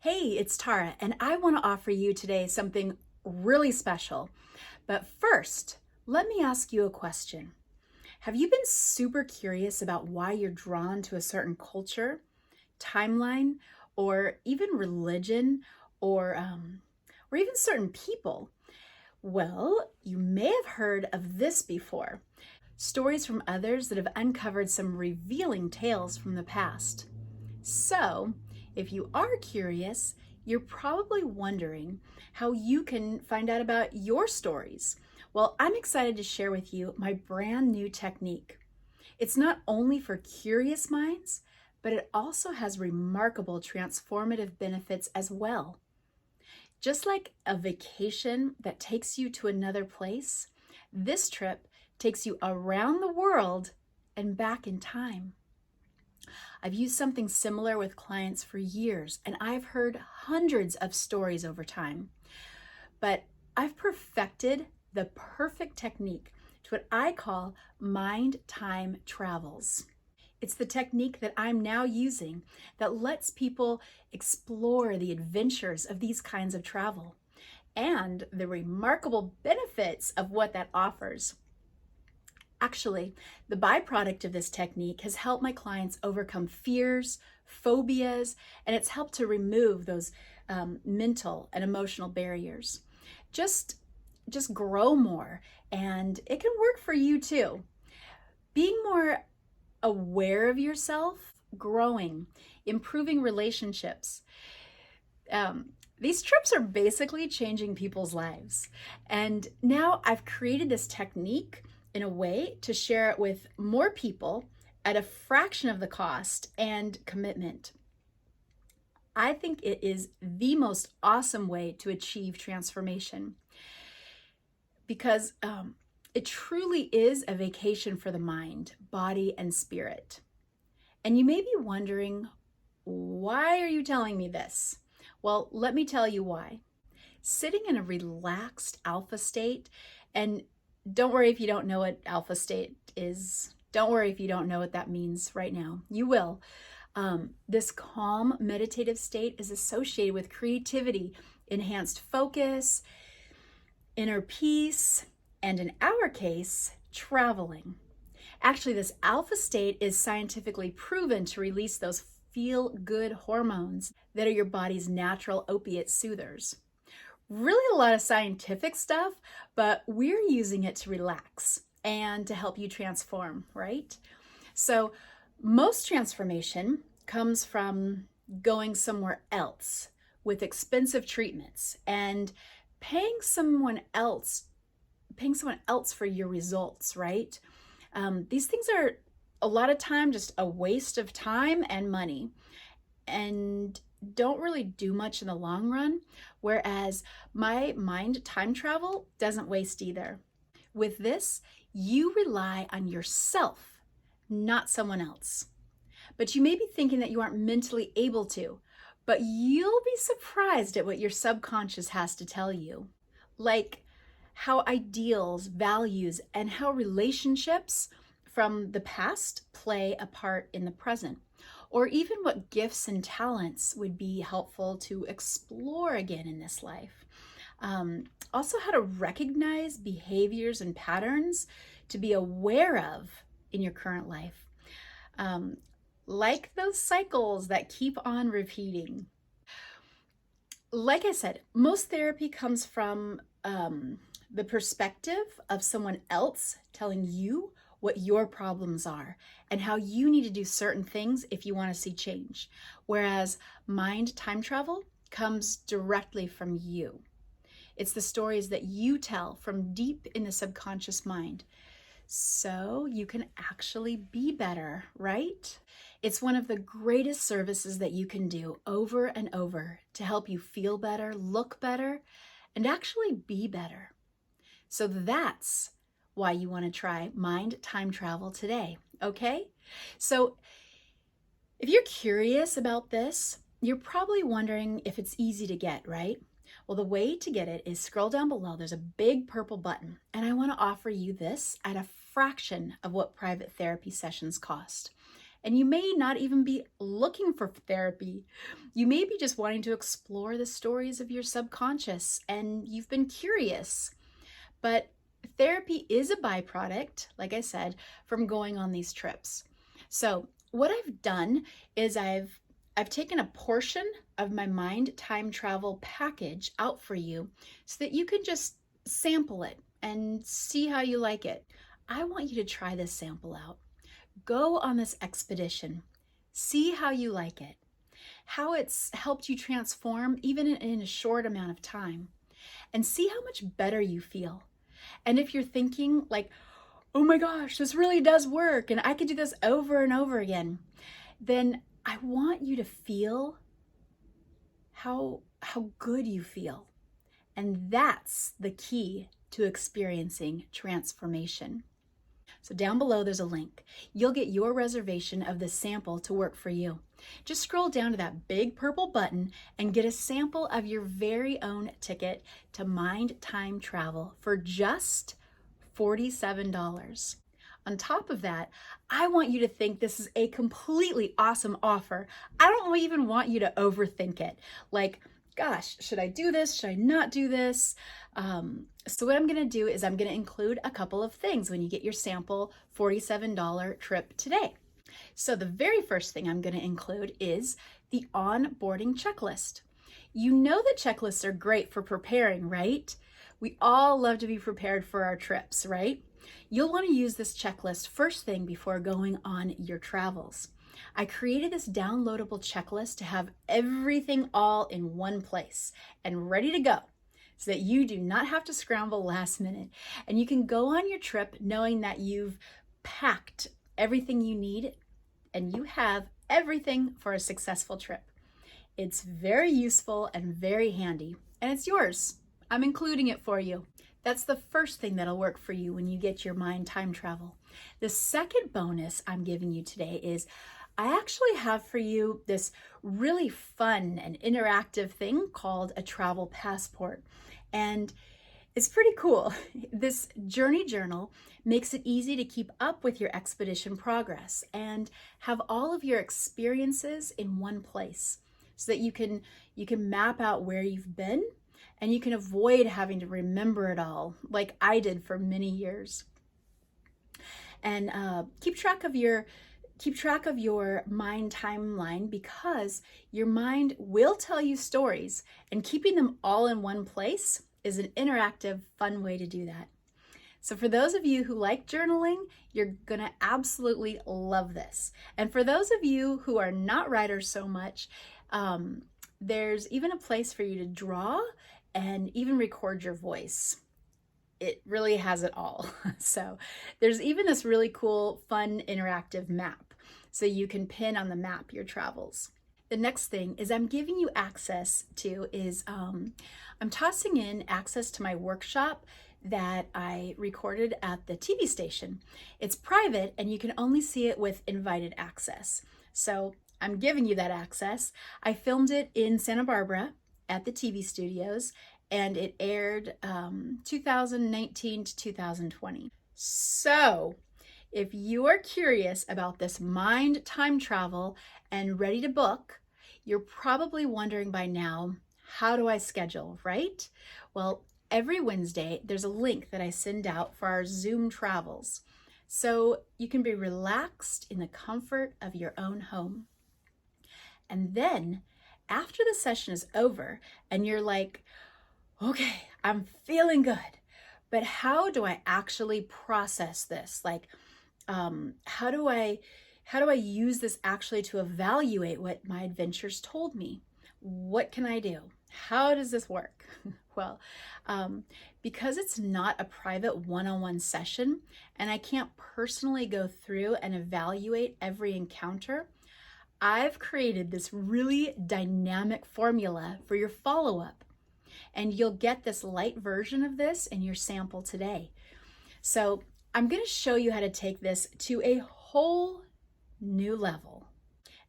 Hey, it's Tara, and I want to offer you today something really special. But first, let me ask you a question. Have you been super curious about why you're drawn to a certain culture, timeline, or even religion, or, um, or even certain people? Well, you may have heard of this before. Stories from others that have uncovered some revealing tales from the past. So, if you are curious, you're probably wondering how you can find out about your stories. Well, I'm excited to share with you my brand new technique. It's not only for curious minds, but it also has remarkable transformative benefits as well. Just like a vacation that takes you to another place, this trip takes you around the world and back in time. I've used something similar with clients for years, and I've heard hundreds of stories over time. But I've perfected the perfect technique to what I call mind time travels. It's the technique that I'm now using that lets people explore the adventures of these kinds of travel and the remarkable benefits of what that offers. Actually, the byproduct of this technique has helped my clients overcome fears, phobias, and it's helped to remove those mental and emotional barriers. Just, just grow more, and it can work for you too. Being more aware of yourself, growing, improving relationships. These trips are basically changing people's lives. And now I've created this technique in a way to share it with more people at a fraction of the cost and commitment. I think it is the most awesome way to achieve transformation because it truly is a vacation for the mind, body, and spirit. And you may be wondering, why are you telling me this? Well, let me tell you why. Sitting in a relaxed alpha state, and don't worry if you don't know what alpha state is. Don't worry if you don't know what that means right now. You will. This calm meditative state is associated with creativity, enhanced focus, inner peace, and in our case, traveling. Actually, this alpha state is scientifically proven to release those feel-good hormones that are your body's natural opiate soothers. Really a lot of scientific stuff, but we're using it to relax and to help you transform, right? So most transformation comes from going somewhere else with expensive treatments and paying someone else for your results, right? These things are a lot of time just a waste of time and money and don't really do much in the long run, whereas my mind time travel doesn't waste either. With this, you rely on yourself, not someone else. But you may be thinking that you aren't mentally able to, but you'll be surprised at what your subconscious has to tell you. Like how ideals, values, and how relationships from the past play a part in the present, or even what gifts and talents would be helpful to explore again in this life. Also, how to recognize behaviors and patterns to be aware of in your current life, like those cycles that keep on repeating. Like I said, most therapy comes from the perspective of someone else telling you what your problems are and how you need to do certain things if you want to see change. Whereas mind time travel comes directly from you. It's the stories that you tell from deep in the subconscious mind. So you can actually be better, right? It's one of the greatest services that you can do over and over to help you feel better, look better, and actually be better. So that's why you want to try mind time travel today, okay? So if you're curious about this, you're probably wondering if it's easy to get, right? Well, the way to get it is scroll down below. There's a big purple button, and I want to offer you this at a fraction of what private therapy sessions cost. And you may not even be looking for therapy. You may be just wanting to explore the stories of your subconscious, and you've been curious. But therapy is a byproduct, like I said, from going on these trips. So what I've done is I've taken a portion of my mind time travel package out for you so that you can just sample it and see how you like it. I want you to try this sample out. Go on this expedition. See how you like it, how it's helped you transform even in a short amount of time, and see how much better you feel. And if you're thinking like, oh my gosh, this really does work and I could do this over and over again, then I want you to feel how good you feel. And that's the key to experiencing transformation. So down below, there's a link. You'll get your reservation of the sample to work for you. Just scroll down to that big purple button and get a sample of your very own ticket to Mind Time Travel for just $47. On top of that, I want you to think this is a completely awesome offer. I don't even want you to overthink it. Like, gosh, should I do this? Should I not do this? So what I'm going to do is I'm going to include a couple of things when you get your sample $47 trip today. So the very first thing I'm going to include is the onboarding checklist. You know that checklists are great for preparing, right? We all love to be prepared for our trips, right? You'll want to use this checklist first thing before going on your travels. I created this downloadable checklist to have everything all in one place and ready to go so that you do not have to scramble last minute, and you can go on your trip knowing that you've packed everything you need and you have everything for a successful trip. It's very useful and very handy, and it's yours. I'm including it for you. That's the first thing that'll work for you when you get your mind time travel. The second bonus I'm giving you today is I actually have for you this really fun and interactive thing called a travel passport. And it's pretty cool. This journey journal makes it easy to keep up with your expedition progress and have all of your experiences in one place so that you can map out where you've been and you can avoid having to remember it all like I did for many years. And keep track of your mind timeline, because your mind will tell you stories, and keeping them all in one place is an interactive, fun way to do that. So for those of you who like journaling, you're gonna absolutely love this. And for those of you who are not writers so much, there's even a place for you to draw and even record your voice. It really has it all. So there's even this really cool, fun, interactive map, so you can pin on the map your travels. The next thing is I'm giving you access to is I'm tossing in access to my workshop that I recorded at the TV station. It's private and you can only see it with invited access. So I'm giving you that access. I filmed it in Santa Barbara at the TV studios, and it aired 2019 to 2020. So if you are curious about this mind time travel and ready to book, you're probably wondering by now, how do I schedule, right? Well, every Wednesday, there's a link that I send out for our Zoom travels, so you can be relaxed in the comfort of your own home. And then after the session is over and you're like, okay, I'm feeling good, but how do I actually process this? Like, how do I use this actually to evaluate what my adventures told me? What can I do? How does this work? Well, because it's not a private one-on-one session and I can't personally go through and evaluate every encounter, I've created this really dynamic formula for your follow-up, and you'll get this light version of this in your sample today. So I'm going to show you how to take this to a whole new level.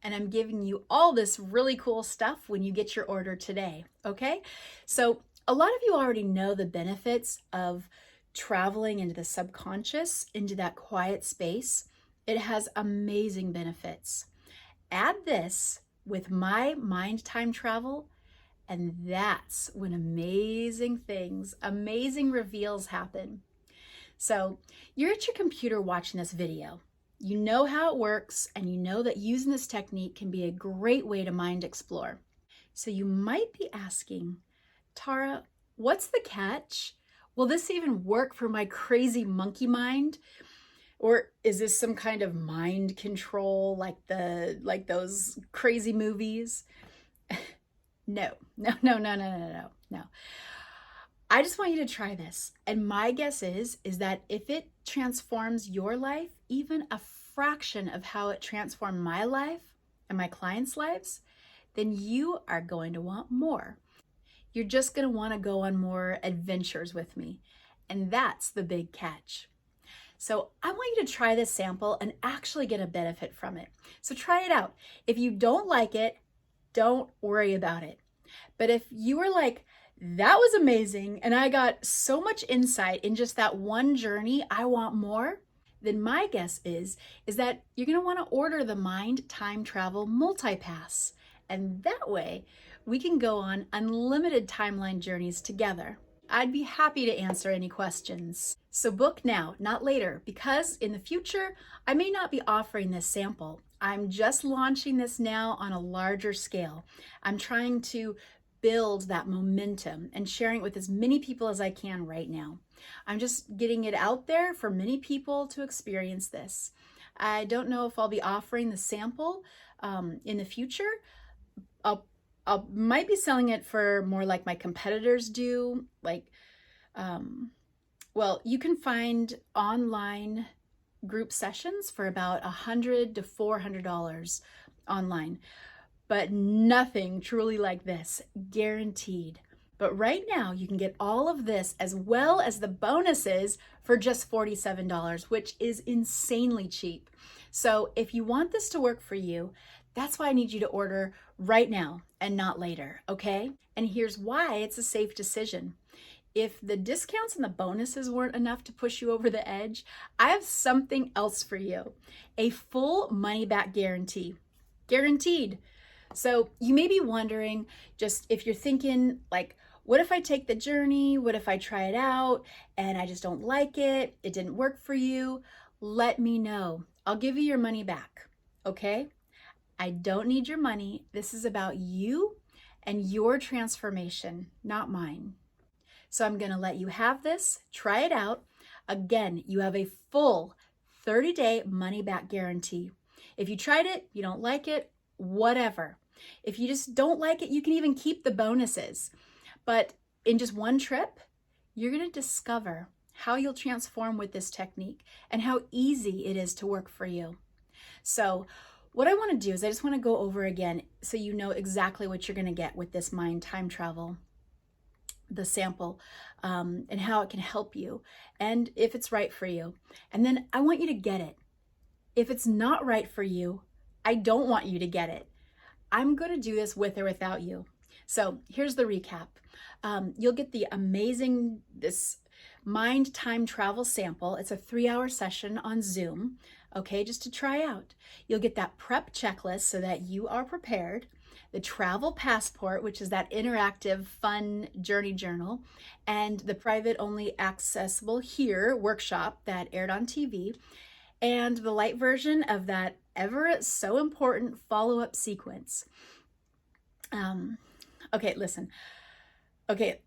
And I'm giving you all this really cool stuff when you get your order today, okay? So a lot of you already know the benefits of traveling into the subconscious, into that quiet space, It has amazing benefits. Add this with my mind time travel, and that's when amazing things, amazing reveals happen. So you're at your computer watching this video. You know how it works, and you know that using this technique can be a great way to mind explore. So you might be asking, Tara, what's the catch? Will this even work for my crazy monkey mind? Or is this some kind of mind control like those crazy movies? No. I just want you to try this. And my guess is that if it transforms your life, even a fraction of how it transformed my life and my clients' lives, then you are going to want more. You're just going to want to go on more adventures with me. And that's the big catch. So I want you to try this sample and actually get a benefit from it. So try it out. If you don't like it, don't worry about it. But if you were like, that was amazing, and I got so much insight in just that one journey, I want more, then my guess is that you're going to want to order the Mind Time Travel Multipass. And that way, we can go on unlimited timeline journeys together. I'd be happy to answer any questions. So book now, not later, because in the future, I may not be offering this sample. I'm just launching this now on a larger scale. I'm trying to build that momentum and sharing it with as many people as I can right now. I'm just getting it out there for many people to experience this. I don't know if I'll be offering the sample in the future. I might be selling it for more like my competitors do. Well, you can find online group sessions for about $100 to $400 online, but nothing truly like this, guaranteed. But right now you can get all of this as well as the bonuses for just $47, which is insanely cheap. So if you want this to work for you, that's why I need you to order right now and not later, okay? And here's why it's a safe decision. If the discounts and the bonuses weren't enough to push you over the edge, I have something else for you. A full money back guarantee. Guaranteed. So you may be wondering, just if you're thinking like, what if I take the journey? What if I try it out and I just don't like it? It didn't work for you? Let me know. I'll give you your money back, okay? I don't need your money. This is about you and your transformation, not mine. So I'm going to let you have this, try it out. Again, you have a full 30-day money-back guarantee. If you tried it, you don't like it, whatever. If you just don't like it, you can even keep the bonuses. But in just one trip, you're going to discover how you'll transform with this technique and how easy it is to work for you. So what I want to do is I just want to go over again so you know exactly what you're going to get with this Mind Time Travel, the sample, and how it can help you and if it's right for you. And then I want you to get it. If it's not right for you, I don't want you to get it. I'm going to do this with or without you. So here's the recap. You'll get the amazing, this Mind Time Travel sample. It's a 3-hour session on Zoom, okay, just to try out. You'll get that prep checklist so that you are prepared, the travel passport, which is that interactive, fun journey journal, and the private only accessible here workshop that aired on TV, and the light version of that ever so important follow-up sequence. Okay, listen. Okay,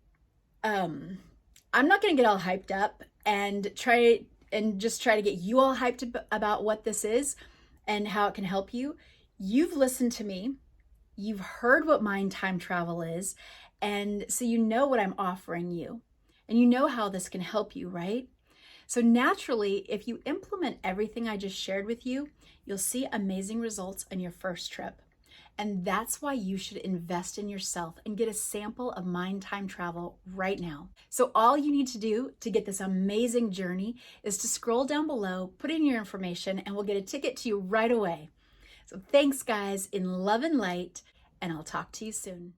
I'm not gonna get all hyped up and just try to get you all hyped about what this is and how it can help you. You've listened to me. You've heard what Mind Time Travel is, and so you know what I'm offering you, and you know how this can help you, right? So naturally, if you implement everything I just shared with you, you'll see amazing results on your first trip. And that's why you should invest in yourself and get a sample of Mind Time Travel right now. So all you need to do to get this amazing journey is to scroll down below, put in your information, and we'll get a ticket to you right away. So thanks, guys, in love and light, and I'll talk to you soon.